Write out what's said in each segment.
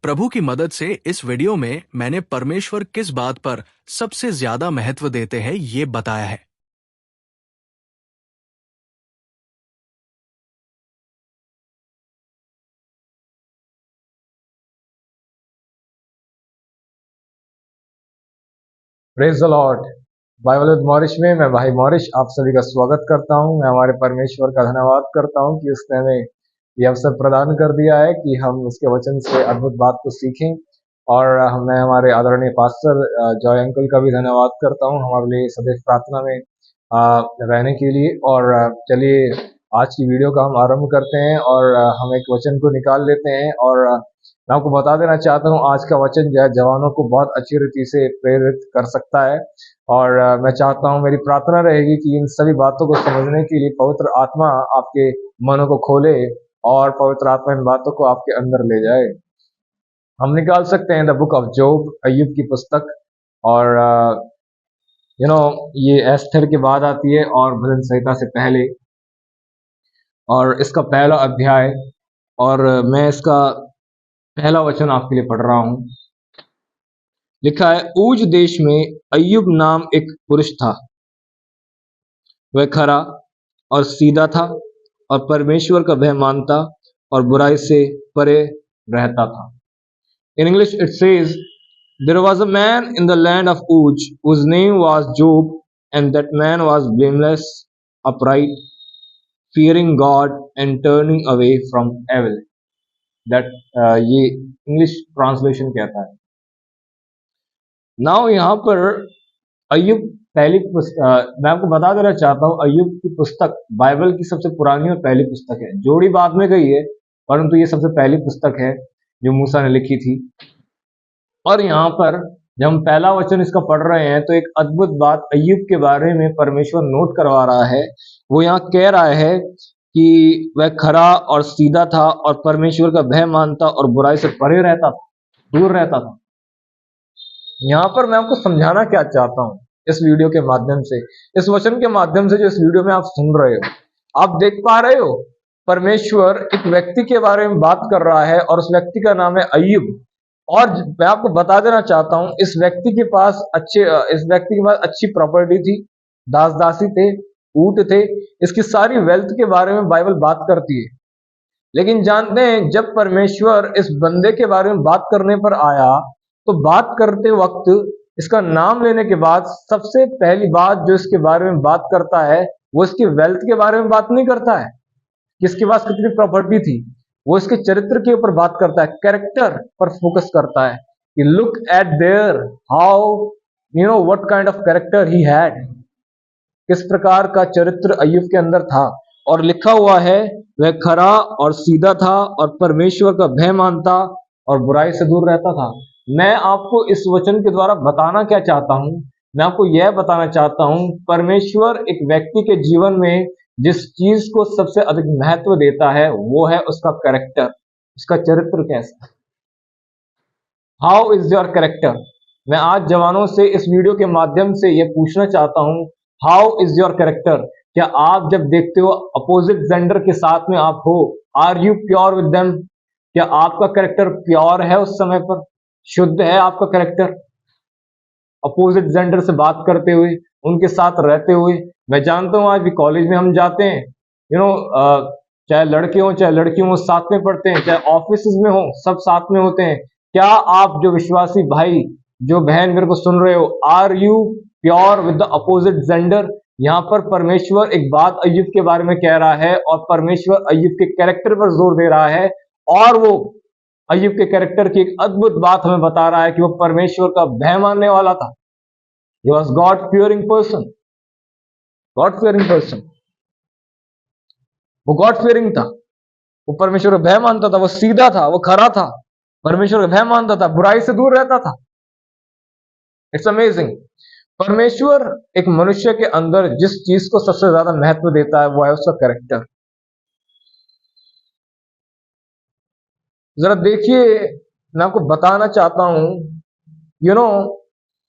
प्रभु की मदद से इस वीडियो में मैंने परमेश्वर किस बात पर सबसे ज्यादा महत्व देते हैं ये बताया है। Praise the lord. Bible with मॉरिश में मैं भाई मॉरिश आप सभी का स्वागत करता हूं। मैं हमारे परमेश्वर का धन्यवाद करता हूं कि उसने हमें ये अवसर प्रदान कर दिया है कि हम उसके वचन से अद्भुत बात को सीखें। और मैं हमारे आदरणीय पास्टर जॉय अंकल का भी धन्यवाद करता हूं हमारे लिए सदैव प्रार्थना में रहने के लिए। और चलिए आज की वीडियो का हम आरंभ करते हैं और हम एक वचन को निकाल लेते हैं। और मैं आपको बता देना चाहता हूँ आज का वचन जो है जवानों को बहुत अच्छी रीति से प्रेरित कर सकता है। और मैं चाहता हूँ, मेरी प्रार्थना रहेगी कि इन सभी बातों को समझने के लिए पवित्र आत्मा आपके मनों को खोले और पवित्र आत्मा इन बातों को आपके अंदर ले जाए। हम निकाल सकते हैं द बुक ऑफ जोब, अय्यूब की पुस्तक। और ये एस्थर के बाद आती है और भजन संहिता से पहले, और इसका पहला अध्याय। और मैं इसका पहला वचन आपके लिए पढ़ रहा हूं। लिखा है, ऊज देश में अय्यूब नाम एक पुरुष था। वह खरा और सीधा था और परमेश्वर का भय मानता और बुराई से परे रहता था। In English it says, there was a man in the land of Uj whose name was Job, and that man was blameless, upright, fearing God and turning away from evil. That ये English translation कहता है। Now यहाँ पर अय्यूब मैं आपको बता देना चाहता हूँ, अय्यूब की पुस्तक बाइबल की सबसे पुरानी और पहली पुस्तक है। जोड़ी बाद में गई है, परंतु ये सबसे पहली पुस्तक है जो मूसा ने लिखी थी। और यहाँ पर जब हम पहला वचन इसका पढ़ रहे हैं तो एक अद्भुत बात अय्यूब के बारे में परमेश्वर नोट करवा रहा है। वो यहाँ कह रहा है कि वह खरा और सीधा था और परमेश्वर का भय मानता और बुराई से परे रहता था, दूर रहता था। यहाँ पर मैं आपको समझाना क्या चाहता हूँ इस वीडियो के माध्यम से, इस वचन के माध्यम से जो इस वीडियो में आप सुन रहे हो, आप देख पा रहे हो परमेश्वर एक व्यक्ति के बारे में बात कर रहा है और उस व्यक्ति का नाम है अय्यूब। और मैं आपको बता देना चाहता हूं, इस व्यक्ति के पास अच्छी प्रॉपर्टी थी, दास दासी थे, ऊंट थे, इसकी सारी वेल्थ के बारे में बाइबल बात करती है। लेकिन जानते हैं जब परमेश्वर इस बंदे के बारे में बात करने पर आया तो बात करते वक्त इसका नाम लेने के बाद सबसे पहली बात जो इसके बारे में बात करता है वो इसकी वेल्थ के बारे में बात नहीं करता है कि इसके पास कितनी प्रॉपर्टी थी। वो इसके चरित्र के ऊपर बात करता है, कैरेक्टर पर फोकस करता है कि look at there how what kind of character he had, किस प्रकार का चरित्र अय्यूब के अंदर था। और लिखा हुआ है वह खरा और सीधा था और परमेश्वर का भय मानता और बुराई से दूर रहता था। मैं आपको इस वचन के द्वारा बताना क्या चाहता हूं, मैं आपको यह बताना चाहता हूं परमेश्वर एक व्यक्ति के जीवन में जिस चीज को सबसे अधिक महत्व देता है वो है उसका कैरेक्टर, उसका चरित्र कैसा। How is your character. मैं आज जवानों से इस वीडियो के माध्यम से यह पूछना चाहता हूं, हाउ इज योर कैरेक्टर। क्या आप जब देखते हो अपोजिट जेंडर के साथ में आप हो, are you pure with them. क्या आपका कैरेक्टर प्योर है, उस समय पर शुद्ध है आपका कैरेक्टर अपोजिट जेंडर से बात करते हुए, उनके साथ रहते हुए। मैं जानता हूं आज भी कॉलेज में हम जाते हैं, चाहे लड़के हो चाहे लड़की हो साथ में पढ़ते हैं, चाहे ऑफिस में हो सब साथ में होते हैं। क्या आप जो विश्वासी भाई जो बहन मेरे को सुन रहे हो, are you pure with the opposite gender. यहाँ पर परमेश्वर एक बात अय्यूब के बारे में कह रहा है और परमेश्वर अय्यूब के कैरेक्टर पर जोर दे रहा है। और वो अय्यूब के कैरेक्टर की एक अद्भुत बात हमें बता रहा है कि वो परमेश्वर का भय मानने वाला था। He was God fearing person, God fearing person। वो गॉड फियरिंग था, वो परमेश्वर का भय मानता था, वो सीधा था, वो खरा था, परमेश्वर का भय मानता था, बुराई से दूर रहता था। It's amazing. परमेश्वर एक मनुष्य के अंदर जिस चीज को सबसे ज्यादा महत्व देता है वो है उसका कैरेक्टर। जरा देखिए, मैं आपको बताना चाहता हूं,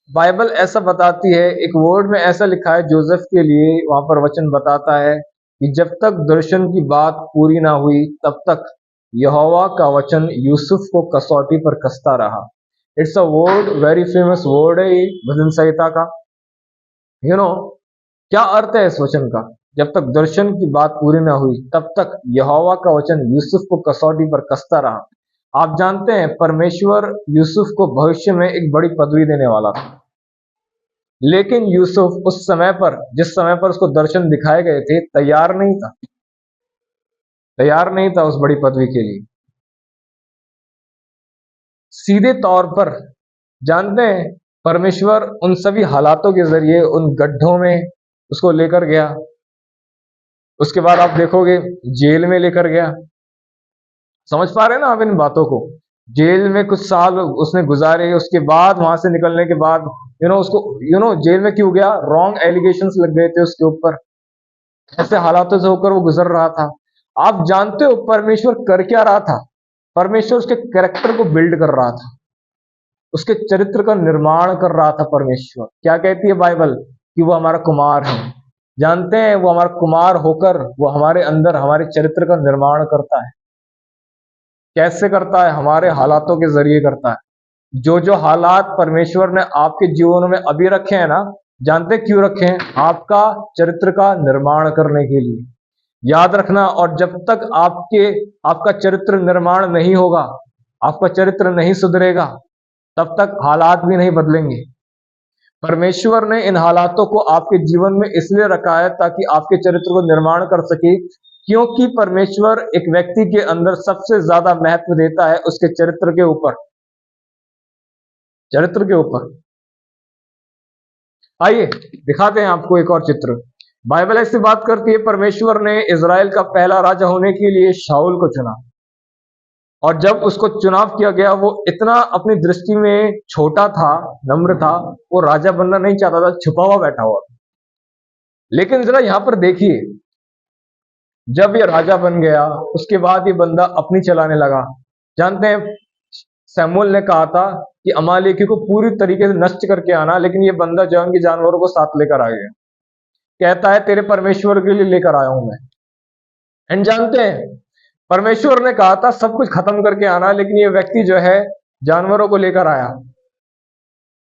बाइबल ऐसा बताती है, एक वर्ड में ऐसा लिखा है जोसेफ के लिए, वहां पर वचन बताता है कि जब तक दर्शन की बात पूरी ना हुई तब तक यहोवा का वचन यूसुफ को कसौटी पर कसता रहा। It's a word, very famous word है ये भजन संहिता का। क्या अर्थ है इस वचन का? जब तक दर्शन की बात पूरी ना हुई तब तक यहोवा का वचन यूसुफ को कसौटी पर कसता रहा। आप जानते हैं परमेश्वर यूसुफ को भविष्य में एक बड़ी पदवी देने वाला था, लेकिन यूसुफ उस समय पर, जिस समय पर उसको दर्शन दिखाए गए थे, तैयार नहीं था उस बड़ी पदवी के लिए। सीधे तौर पर जानते हैं परमेश्वर उन सभी हालातों के जरिए उन गड्ढों में उसको लेकर गया। उसके बाद आप देखोगे जेल में लेकर गया। समझ पा रहे हैं ना आप इन बातों को? जेल में कुछ साल उसने गुजारे, उसके बाद वहां से निकलने के बाद उसको जेल में क्यों गया? रॉन्ग एलिगेशंस लग गए थे उसके ऊपर। ऐसे हालातों से होकर वो गुजर रहा था। आप जानते हो परमेश्वर कर क्या रहा था? परमेश्वर उसके कैरेक्टर को बिल्ड कर रहा था, उसके चरित्र का निर्माण कर रहा था। परमेश्वर क्या कहती है बाइबल? कि वो हमारा कुमार है। जानते हैं वो हमारा कुमार होकर वो हमारे अंदर हमारे चरित्र का निर्माण करता है। कैसे करता है? हमारे हालातों के जरिए करता है। जो जो हालात परमेश्वर ने आपके जीवन में अभी रखे हैं ना, जानते क्यों रखे हैं? आपका चरित्र का निर्माण करने के लिए। याद रखना, और जब तक आपका चरित्र निर्माण नहीं होगा, आपका चरित्र नहीं सुधरेगा, तब तक हालात भी नहीं बदलेंगे। परमेश्वर ने इन हालातों को आपके जीवन में इसलिए रखा है ताकि आपके चरित्र को निर्माण कर सके, क्योंकि परमेश्वर एक व्यक्ति के अंदर सबसे ज्यादा महत्व देता है उसके चरित्र के ऊपर। आइए दिखाते हैं आपको एक और चित्र। बाइबल ऐसी बात करती है, परमेश्वर ने इज़राइल का पहला राजा होने के लिए शाऊल को चुना, और जब उसको चुनाव किया गया वो इतना अपनी दृष्टि में छोटा था, नम्र था, वो राजा बनना नहीं चाहता था, छुपा हुआ बैठा हुआ। लेकिन जरा यहां पर देखिए, जब ये राजा बन गया उसके बाद ये बंदा अपनी चलाने लगा। जानते हैं शमूएल ने कहा था कि अमालेकी को पूरी तरीके से नष्ट करके आना, लेकिन ये बंदा जो उनके जानवरों को साथ लेकर आ गया। कहता है तेरे परमेश्वर के लिए लेकर आया हूं मैं। एंड जानते हैं परमेश्वर ने कहा था सब कुछ खत्म करके आना, लेकिन ये व्यक्ति जो है जानवरों को लेकर आया।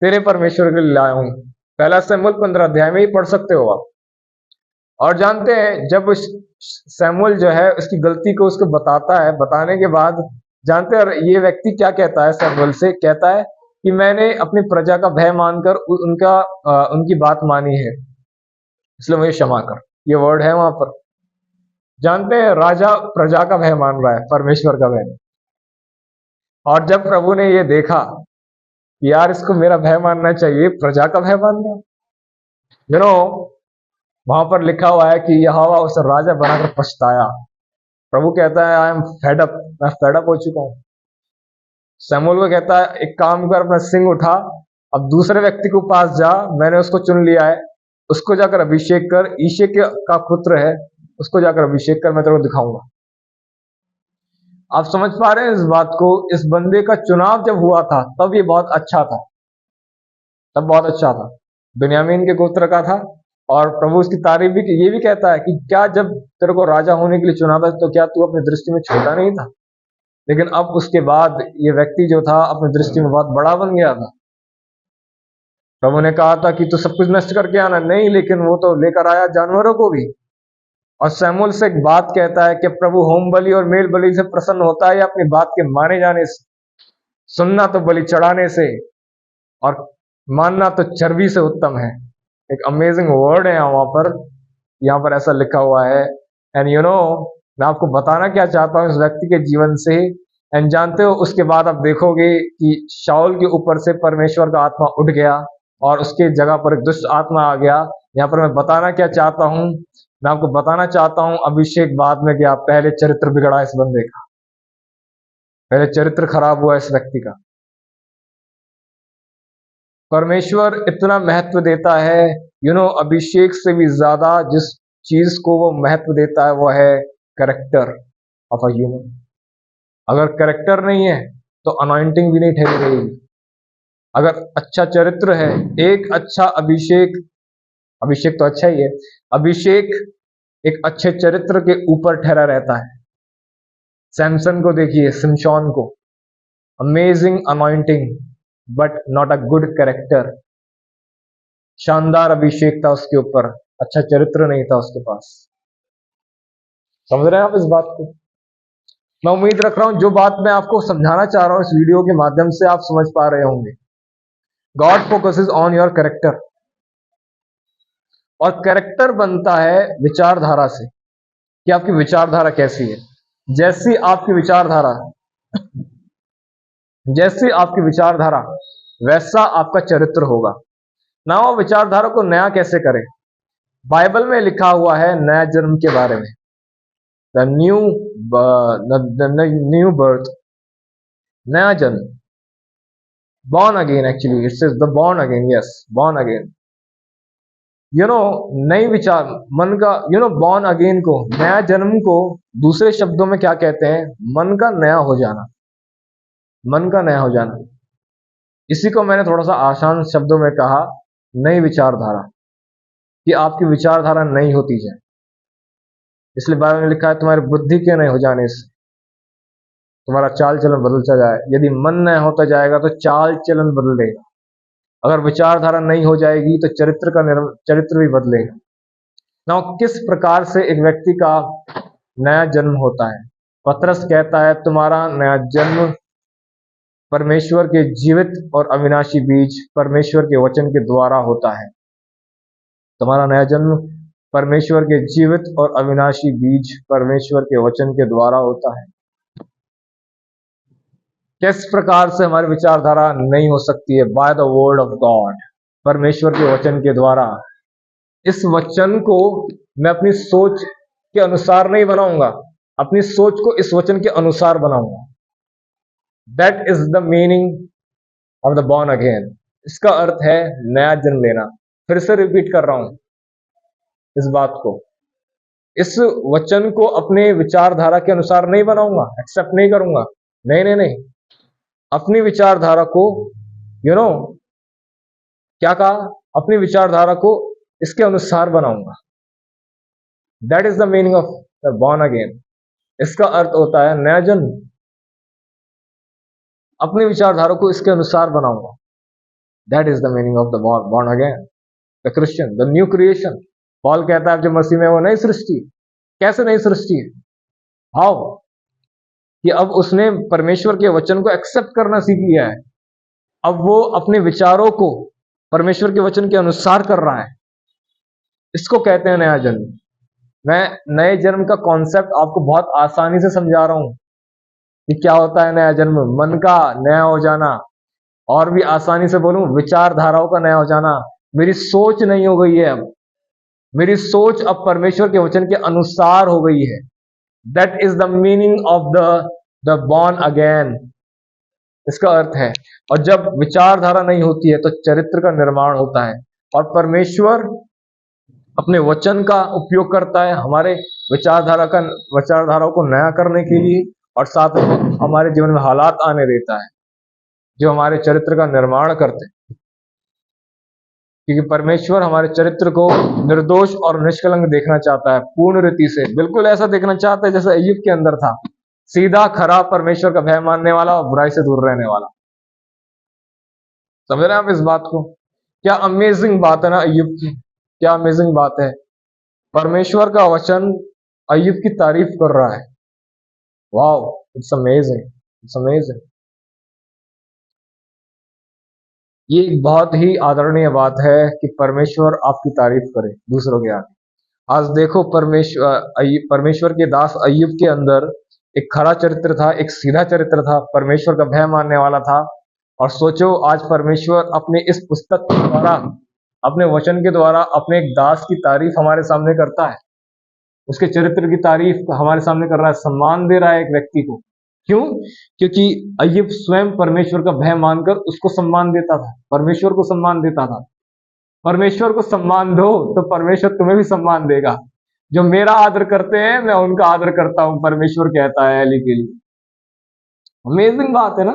तेरे परमेश्वर के लिए लाया हूं। पहला शमूएल 15 अध्याय में ही पढ़ सकते हो आप। और जानते हैं जब शमूएल जो है उसकी गलती को उसको बताता है, बताने के बाद जानते हैं ये व्यक्ति क्या कहता है? शमूएल से कहता है कि मैंने अपनी प्रजा का भय मानकर उनकी बात मानी है, इसलिए मुझे क्षमा कर। ये वर्ड है वहां पर। जानते हैं राजा प्रजा का भय मान रहा है, परमेश्वर का भय। और जब प्रभु ने ये देखा कि यार इसको मेरा भय मानना चाहिए, प्रजा का भय मान रहा, वहां पर लिखा हुआ है कि यहोवा उसे राजा बनाकर पछताया। प्रभु कहता है आई एम फेड अप, मैं फेड अप हो चुका हूं। शमूएल को कहता है एक काम कर, अपना सिंह उठा, अब दूसरे व्यक्ति के पास जा, मैंने उसको चुन लिया है, उसको जाकर अभिषेक कर। ईशे का पुत्र है, उसको जाकर अभिषेक कर, मैं तेरे को दिखाऊंगा। आप समझ पा रहे हैं इस बात को? इस बंदे का चुनाव जब हुआ था तब ये बहुत अच्छा था, बिन्यामीन के गोत्र का था। और प्रभु उसकी तारीफ भी ये भी कहता है कि क्या जब तेरे को राजा होने के लिए चुना था तो क्या तू अपनी दृष्टि में छोटा नहीं था? लेकिन अब उसके बाद ये व्यक्ति जो था अपनी दृष्टि में बहुत बड़ा बन गया था। प्रभु ने कहा था कि तू सब कुछ नष्ट करके आना, नहीं, लेकिन वो तो लेकर आया जानवरों को भी। और शमूएल से एक बात कहता है कि प्रभु होम बलि और मेल बलि से प्रसन्न होता है या अपनी बात के माने जाने से? सुनना तो बलि चढ़ाने से और मानना तो चर्बी से उत्तम है। एक अमेजिंग वर्ड है यहाँ पर ऐसा लिखा हुआ है। एंड मैं आपको बताना क्या चाहता हूँ इस व्यक्ति के जीवन से। एंड जानते हो उसके बाद आप देखोगे कि शाऊल के ऊपर से परमेश्वर का आत्मा उठ गया और उसके जगह पर एक दुष्ट आत्मा आ गया। यहाँ पर मैं बताना क्या चाहता हूँ, मैं आपको बताना चाहता हूँ अभिषेक बाद में गया, पहले चरित्र बिगड़ा इस बंदे का, पहले चरित्र खराब हुआ इस व्यक्ति का। परमेश्वर इतना महत्व देता है, अभिषेक से भी ज्यादा जिस चीज को वो महत्व देता है वो है कैरेक्टर ऑफ अ ह्यूमन। अगर कैरेक्टर नहीं है तो अनॉइंटिंग भी नहीं ठहरी रहेगी। अगर अच्छा चरित्र है, एक अच्छा अभिषेक तो अच्छा ही है, अभिषेक एक अच्छे चरित्र के ऊपर ठहरा रहता है। सैमसन को देखिए, सिमशॉन को, amazing anointing but not a good character. शानदार अभिषेक था उसके ऊपर, अच्छा चरित्र नहीं था उसके पास। समझ रहे हैं आप इस बात को? मैं उम्मीद रख रहा हूं जो बात मैं आपको समझाना चाह रहा हूं इस वीडियो के माध्यम से आप समझ पा रहे होंगे। God focuses on your character, और कैरेक्टर बनता है विचारधारा से कि आपकी विचारधारा कैसी है। जैसी आपकी विचारधारा जैसी आपकी विचारधारा वैसा आपका चरित्र होगा ना। वो विचारधारा को नया कैसे करें? बाइबल में लिखा हुआ है नया जन्म के बारे में, द न्यू बर्थ, नया जन्म, born again, actually it says the born again, yes, born again, नई विचार मन का, born again को, नया जन्म को दूसरे शब्दों में क्या कहते हैं? मन का नया हो जाना, मन का नया हो जाना। इसी को मैंने थोड़ा सा आसान शब्दों में कहा, नई विचारधारा, कि आपकी विचारधारा नई होती जाए। इसलिए बाइबल में लिखा है तुम्हारी बुद्धि के नए हो जाने से तुम्हारा चाल चलन बदलता जाए। यदि मन नया होता जाएगा तो चाल चलन बदलेगा। अगर विचारधारा नहीं हो जाएगी तो चरित्र भी बदलेगा ना। किस प्रकार से एक व्यक्ति का नया जन्म होता है? पतरस कहता है तुम्हारा नया जन्म परमेश्वर के जीवित और अविनाशी बीज परमेश्वर के वचन के द्वारा होता है। तुम्हारा नया जन्म परमेश्वर के जीवित और अविनाशी बीज परमेश्वर के वचन के द्वारा होता है। किस प्रकार से हमारी विचारधारा नहीं हो सकती है? By the word of God, परमेश्वर के वचन के द्वारा। इस वचन को मैं अपनी सोच के अनुसार नहीं बनाऊंगा, अपनी सोच को इस वचन के अनुसार बनाऊंगा। That is the meaning of the born again. इसका अर्थ है नया जन्म लेना। फिर से रिपीट कर रहा हूं इस बात को, इस वचन को अपने विचारधारा के अनुसार नहीं बनाऊंगा, एक्सेप्ट नहीं करूंगा। नहीं नहीं नहीं, अपनी विचारधारा को क्या कहा? अपनी विचारधारा को इसके अनुसार बनाऊंगा। That is the meaning of the born again. इसका अर्थ होता है नया जन्म। अपनी विचारधारा को इसके अनुसार बनाऊंगा। That is the meaning of the born again, the Christian, the new creation. Paul कहता है जो मसीह में वो नई सृष्टि। कैसे नई सृष्टि? हाउ? कि अब उसने परमेश्वर के वचन को एक्सेप्ट करना सीख लिया है। अब वो अपने विचारों को परमेश्वर के वचन के अनुसार कर रहा है। इसको कहते हैं नया जन्म। मैं नए जन्म का कॉन्सेप्ट आपको बहुत आसानी से समझा रहा हूं कि क्या होता है नया जन्म। मन का नया हो जाना, और भी आसानी से बोलूं विचारधाराओं का नया हो जाना। मेरी सोच नहीं हो गई है, अब मेरी सोच अब परमेश्वर के वचन के अनुसार हो गई है। That is the meaning of the born again. इसका अर्थ है, और जब विचारधारा नहीं होती है तो चरित्र का निर्माण होता है, और परमेश्वर अपने वचन का उपयोग करता है हमारे विचारधाराओं को नया करने के लिए, और साथ में हमारे जीवन में हालात आने देता है जो हमारे चरित्र का निर्माण करते हैं। क्योंकि परमेश्वर हमारे चरित्र को निर्दोष और निष्कलंक देखना चाहता है, पूर्ण रीति से, बिल्कुल ऐसा देखना चाहता है जैसे अय्यूब के अंदर था। सीधा खरा, परमेश्वर का भय मानने वाला और बुराई से दूर रहने वाला। समझ रहे हैं आप इस बात को? क्या अमेजिंग बात है ना अय्यूब की, क्या अमेजिंग बात है। परमेश्वर का वचन अय्यूब की तारीफ कर रहा है। Wow, it's amazing, it's amazing. ये एक बहुत ही आदरणीय बात है कि परमेश्वर आपकी तारीफ करे दूसरों के आगे। आज देखो परमेश्वर के दास अय्यूब के अंदर एक खरा चरित्र था, एक सीधा चरित्र था, परमेश्वर का भय मानने वाला था। और सोचो आज परमेश्वर अपने इस पुस्तक के द्वारा, अपने वचन के द्वारा अपने एक दास की तारीफ हमारे सामने करता है। उसके चरित्र की तारीफ हमारे सामने कर रहा है, सम्मान दे रहा है एक व्यक्ति को। क्यों? क्योंकि अय्यूब स्वयं परमेश्वर का भय मानकर उसको सम्मान देता था, परमेश्वर को सम्मान देता था। परमेश्वर को सम्मान दो तो परमेश्वर तुम्हें भी सम्मान देगा। जो मेरा आदर करते हैं मैं उनका आदर करता हूं, परमेश्वर कहता है एली के लिए। अमेजिंग बात है ना,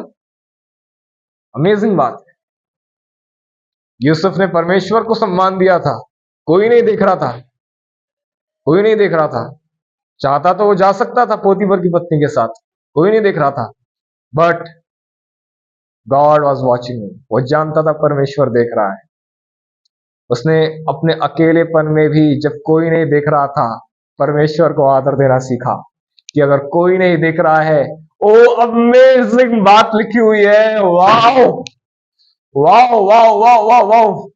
अमेजिंग बात है। यूसुफ ने परमेश्वर को सम्मान दिया था, कोई नहीं देख रहा था, कोई नहीं देख रहा था। चाहता तो वो जा सकता था पोतीफर की पत्नी के साथ, कोई नहीं देख रहा था, बट गॉड वॉज वॉचिंग मी। वो जानता था परमेश्वर देख रहा है। उसने अपने अकेलेपन में भी, जब कोई नहीं देख रहा था, परमेश्वर को आदर देना सीखा कि अगर कोई नहीं देख रहा है। ओ अमेजिंग बात लिखी हुई है, wow wow wow wow wow wow,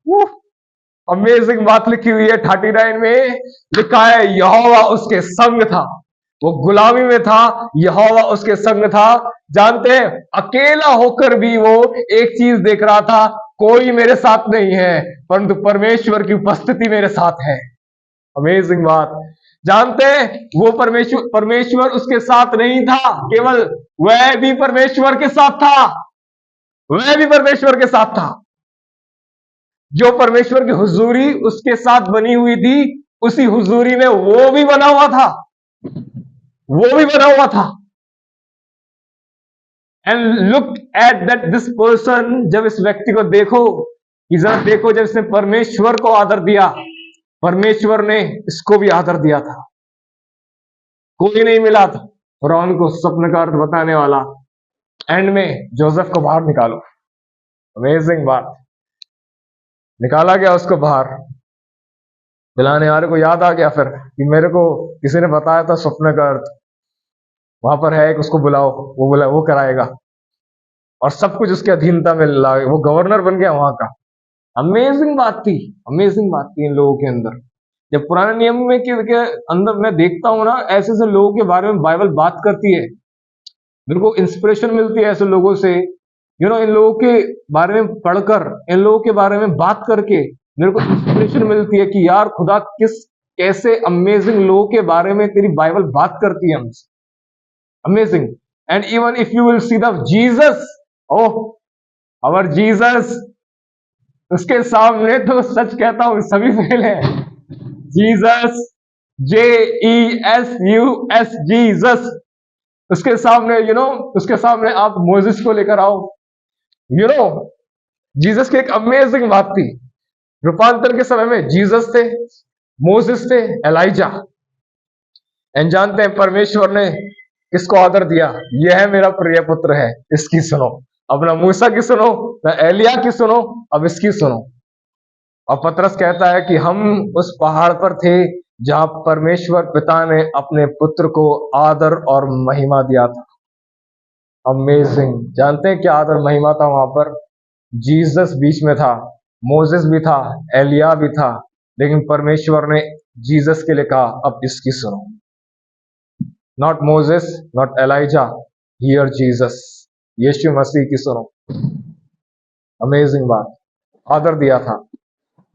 amazing बात लिखी हुई है। 39 में लिखा है, यहोवा उसके संग था। वो गुलामी में था, यहोवा उसके संग था। जानते हैं, अकेला होकर भी वो एक चीज देख रहा था, कोई मेरे साथ नहीं है, परंतु परमेश्वर की उपस्थिति मेरे साथ है। अमेजिंग बात। जानते हैं, वो परमेश्वर उसके साथ नहीं था, केवल वह भी परमेश्वर के साथ था। वह भी परमेश्वर के साथ था। जो परमेश्वर की हुजूरी उसके साथ बनी हुई थी, उसी हुजूरी में वो भी बना हुआ था। वो भी बना हुआ था। And look at that this person, जब इस व्यक्ति को देखो, कि जरा देखो, जब इसने परमेश्वर को आदर दिया, परमेश्वर ने इसको भी आदर दिया था। कोई नहीं मिला था फिरौन को स्वप्न का अर्थ बताने वाला। एंड में जोसेफ को बाहर निकालो। अमेजिंग बात। निकाला गया उसको बाहर। बुलाने वाले को याद आ गया फिर कि मेरे को किसी ने बताया था स्वप्न का अर्थ, वहां पर है, एक उसको बुलाओ, वो कराएगा। और सब कुछ उसके अधीनता में ला, वो गवर्नर बन गया वहां का। अमेजिंग बात थी, अमेजिंग बात थी इन लोगों के अंदर। जब पुराने नियम में के अंदर मैं देखता हूं ना, ऐसे ऐसे लोगों के बारे में बाइबल बात करती है, मेरे को इंस्पिरेशन मिलती है ऐसे लोगों से। इन लोगों के बारे में पढ़कर, इन लोगों के बारे में बात करके मेरे को इंस्पिरेशन मिलती है कि यार खुदा कैसे अमेजिंग लोगों के बारे में तेरी बाइबल बात करती है हमसे। Amazing. And even if you will see the Jesus, oh our Jesus, उसके सामने तो सच कहता हूं सभी फेल है। Jesus, JESUS, Jesus. उसके सामने उसके सामने आप मोसेस को लेकर आओ। जीसस की एक अमेजिंग बात थी। रूपांतर के समय में जीसस थे, मोसेस थे, एलाइजा। एंड जानते हैं परमेश्वर ने किसको आदर दिया? यह है मेरा प्रिय पुत्र है, इसकी सुनो। अब ना मूसा की सुनो, ना एलिया की सुनो, अब इसकी सुनो। और पतरस कहता है कि हम उस पहाड़ पर थे जहां परमेश्वर पिता ने अपने पुत्र को आदर और महिमा दिया था। अमेजिंग। जानते हैं क्या आदर महिमा था वहां पर? जीसस बीच में था, मोसेस भी था, एलिया भी था, लेकिन परमेश्वर ने जीसस के लिए कहा अब इसकी सुनो। Not Moses, not Elijah, here Jesus, यीशु मसीह की सुनो। अमेजिंग बात। आदर दिया था।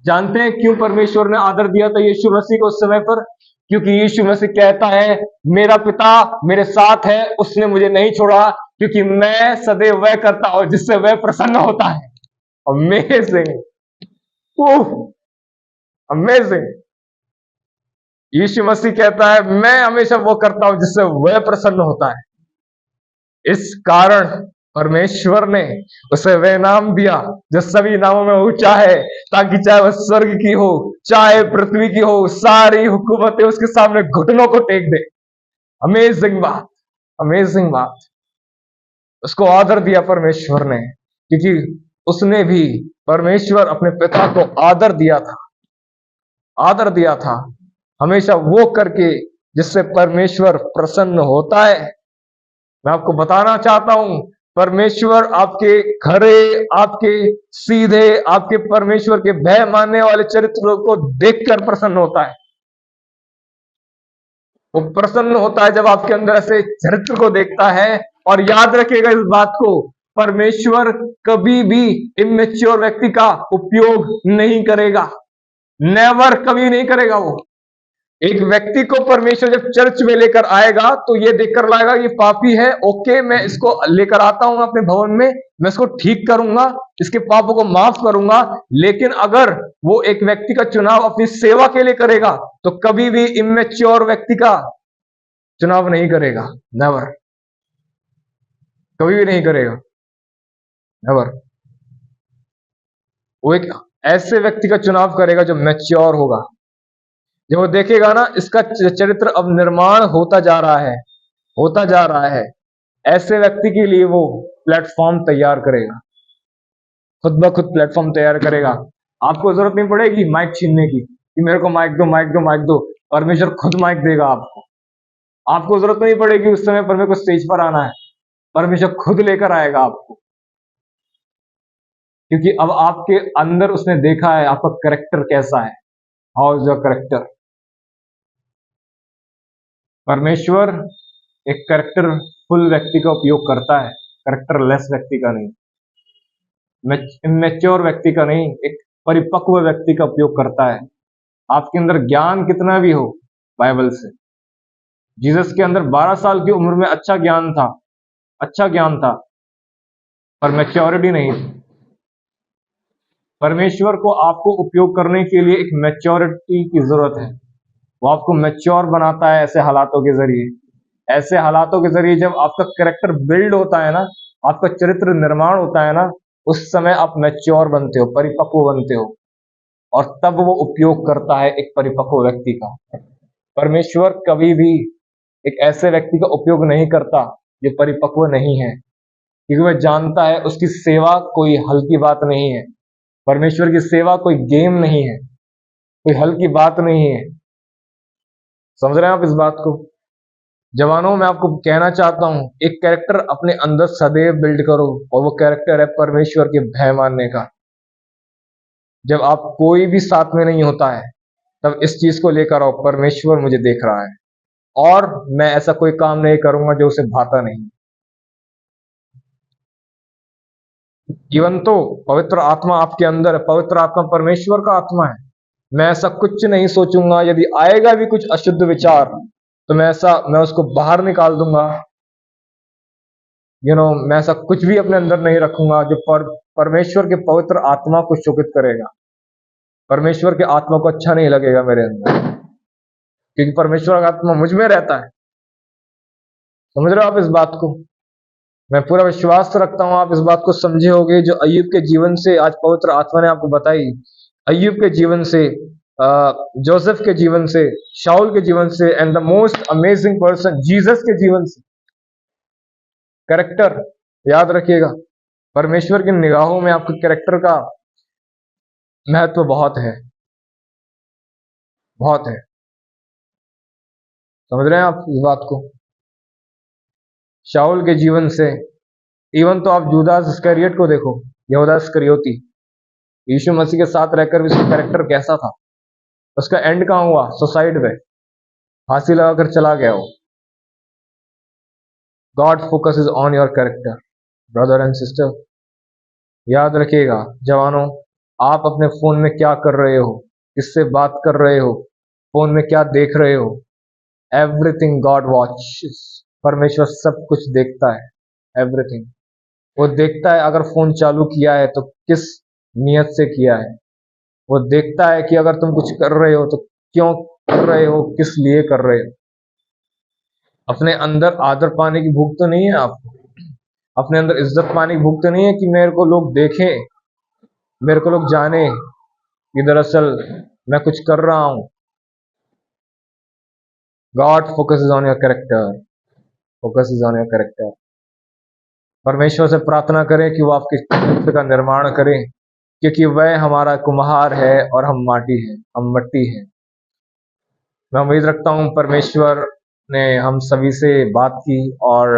जानते हैं क्यों परमेश्वर ने आदर दिया था यीशु मसीह को उस समय पर? क्योंकि यीशु मसीह कहता है मेरा पिता मेरे साथ है, उसने मुझे नहीं छोड़ा, क्योंकि मैं सदैव वह करता हूं जिससे वह प्रसन्न होता है। Amazing, amazing. यीशु मसीह कहता है मैं हमेशा वो करता हूं जिससे वह प्रसन्न होता है। इस कारण परमेश्वर ने उसे वह नाम दिया जो सभी नामों में ऊंचा है, ताकि चाहे वह स्वर्ग की हो, चाहे पृथ्वी की हो, सारी हुकूमतें उसके सामने घुटनों को टेक दे। अमेजिंग बात, अमेजिंग बात। उसको आदर दिया परमेश्वर ने, क्योंकि उसने भी, परमेश्वर अपने पिता को आदर दिया था, आदर दिया था हमेशा वो करके जिससे परमेश्वर प्रसन्न होता है। मैं आपको बताना चाहता हूं, परमेश्वर आपके खरे, आपके सीधे, आपके परमेश्वर के भय मानने वाले चरित्र को देखकर प्रसन्न होता है। वो प्रसन्न होता है जब आपके अंदर ऐसे चरित्र को देखता है। और याद रखिएगा इस बात को, परमेश्वर कभी भी इमेच्योर व्यक्ति का उपयोग नहीं करेगा, नेवर, कभी नहीं करेगा। वो एक व्यक्ति को परमेश्वर जब चर्च में लेकर आएगा तो ये देखकर लाएगा ये पापी है, ओके मैं इसको लेकर आता हूं अपने भवन में, मैं इसको ठीक करूंगा, इसके पापों को माफ करूंगा। लेकिन अगर वो एक व्यक्ति का चुनाव अपनी सेवा के लिए करेगा तो कभी भी इमेच्योर व्यक्ति का चुनाव नहीं करेगा, नेवर, कभी भी नहीं करेगा, नेवर। वो एक ऐसे व्यक्ति का चुनाव करेगा जो मैच्योर होगा। जब वो देखेगा ना इसका चरित्र अब निर्माण होता जा रहा है, होता जा रहा है, ऐसे व्यक्ति के लिए वो प्लेटफॉर्म तैयार करेगा, खुद ब खुद प्लेटफॉर्म तैयार करेगा। आपको जरूरत नहीं पड़ेगी माइक छीनने की कि मेरे को माइक दो, माइक दो, माइक दो। परमेश्वर खुद माइक देगा आपको। आपको जरूरत नहीं पड़ेगी उस समय परमेश्वर को स्टेज पर आना है, परमेश्वर खुद लेकर आएगा आपको, क्योंकि अब आपके अंदर उसने देखा है आपका करेक्टर कैसा है। How is your character? परमेश्वर एक करेक्टरफुल व्यक्ति का उपयोग करता है, करेक्टरलेस व्यक्ति का नहीं, इमेच्योर व्यक्ति का नहीं, एक परिपक्व व्यक्ति का उपयोग करता है। आपके अंदर ज्ञान कितना भी हो बाइबल से, जीसस के अंदर 12 साल की उम्र में अच्छा ज्ञान था, अच्छा ज्ञान था, पर मैच्योरिटी नहीं थी। परमेश्वर को आपको उपयोग करने के लिए एक मैच्योरिटी की जरूरत है। वो आपको मैच्योर बनाता है ऐसे हालातों के जरिए। ऐसे हालातों के जरिए जब आपका कैरेक्टर बिल्ड होता है ना, आपका चरित्र निर्माण होता है ना, उस समय आप मैच्योर बनते हो, परिपक्व बनते हो, और तब वो उपयोग करता है एक परिपक्व व्यक्ति का। परमेश्वर कभी भी एक ऐसे व्यक्ति का उपयोग नहीं करता जो परिपक्व नहीं है, क्योंकि वह जानता है उसकी सेवा कोई हल्की बात नहीं है। परमेश्वर की सेवा कोई गेम नहीं है, कोई हल्की बात नहीं है। समझ रहे हैं आप इस बात को? जवानों, मैं आपको कहना चाहता हूं, एक कैरेक्टर अपने अंदर सदैव बिल्ड करो, और वो कैरेक्टर है परमेश्वर के भय मानने का। जब आप कोई भी साथ में नहीं होता है, तब इस चीज को लेकर आओ, परमेश्वर मुझे देख रहा है और मैं ऐसा कोई काम नहीं करूंगा जो उसे भाता नहीं। इवन तो पवित्र आत्मा आपके अंदर है, पवित्र आत्मा परमेश्वर का आत्मा है। मैं ऐसा कुछ नहीं सोचूंगा, यदि आएगा भी कुछ अशुद्ध विचार तो मैं उसको बाहर निकाल दूंगा। मैं ऐसा कुछ भी अपने अंदर नहीं रखूंगा जो परमेश्वर के पवित्र आत्मा को शोकित करेगा। परमेश्वर के आत्मा को अच्छा नहीं लगेगा मेरे अंदर, क्योंकि परमेश्वर का आत्मा मुझ में रहता है। समझ रहे हो आप इस बात को? मैं पूरा विश्वास रखता हूं आप इस बात को समझे होगे, जो अय्यूब के जीवन से आज पवित्र आत्मा ने आपको बताई। अय्यूब के जीवन से, जोसेफ के जीवन से, शाऊल के जीवन से, and the most amazing person Jesus के जीवन से। कैरेक्टर याद रखिएगा, परमेश्वर की निगाहों में आपके कैरेक्टर का महत्व बहुत है, बहुत है। समझ रहे हैं आप इस बात को? शाऊल के जीवन से, इवन तो आप जुदास इस्करियोट को देखो, यहूदा इस्करियोती, यीशु मसीह के साथ रहकर भी उसका कैरेक्टर कैसा था। उसका एंड कहां हुआ? सुसाइड में, फांसी लगाकर चला गया वो। God focuses on your character, brother and sister. याद रखिएगा जवानों, आप अपने फोन में क्या कर रहे हो, किससे बात कर रहे हो, फोन में क्या देख रहे हो, एवरीथिंग गॉड वॉचेस। परमेश्वर सब कुछ देखता है, एवरीथिंग वो देखता है। अगर फोन चालू किया है तो किस नियत से किया है, वो देखता है कि अगर तुम कुछ कर रहे हो तो क्यों कर रहे हो, किस लिए कर रहे हो। अपने अंदर आदर पाने की भूख तो नहीं है आपको, अपने अंदर इज्जत पाने की भूख तो नहीं है कि मेरे को लोग देखें, मेरे को लोग जाने कि दरअसल मैं कुछ कर रहा हूं। God focuses on your character, focuses on your character. परमेश्वर से प्रार्थना करें कि वो आपके चरित्र का निर्माण करें, क्योंकि वह हमारा कुम्हार है और हम माटी हैं, हम मट्टी हैं। मैं उम्मीद रखता हूं परमेश्वर ने हम सभी से बात की, और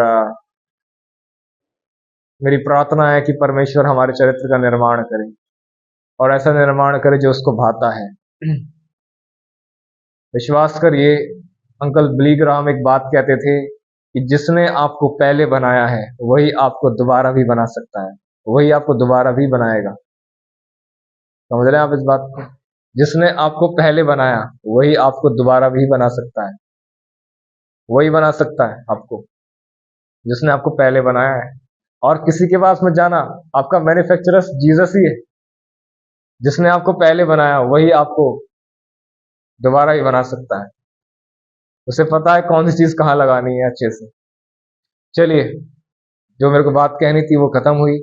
मेरी प्रार्थना है कि परमेश्वर हमारे चरित्र का निर्माण करे, और ऐसा निर्माण करे जो उसको भाता है। विश्वास करिए, अंकल बिली ग्राहम एक बात कहते थे कि जिसने आपको पहले बनाया है वही आपको दोबारा भी बना सकता है, वही आपको दोबारा भी बनाएगा। समझ रहे हैं आप इस बात को? जिसने आपको पहले बनाया वही आपको दोबारा भी बना सकता है, वही बना सकता है आपको जिसने आपको पहले बनाया है। और किसी के पास में जाना, आपका मैन्युफैक्चरर जीसस ही है। जिसने आपको पहले बनाया वही आपको दोबारा ही बना सकता है, उसे पता है कौन सी चीज कहाँ लगानी है अच्छे से। चलिए, जो मेरे को बात कहनी थी वो खत्म हुई।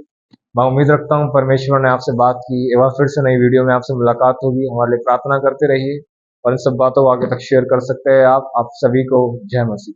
मैं उम्मीद रखता हूँ परमेश्वर ने आपसे बात की। एक बार फिर से नई वीडियो में आपसे मुलाकात होगी। हमारे लिए प्रार्थना करते रहिए, और इन सब बातों को आगे तक शेयर कर सकते हैं आप सभी को। जय मसीह।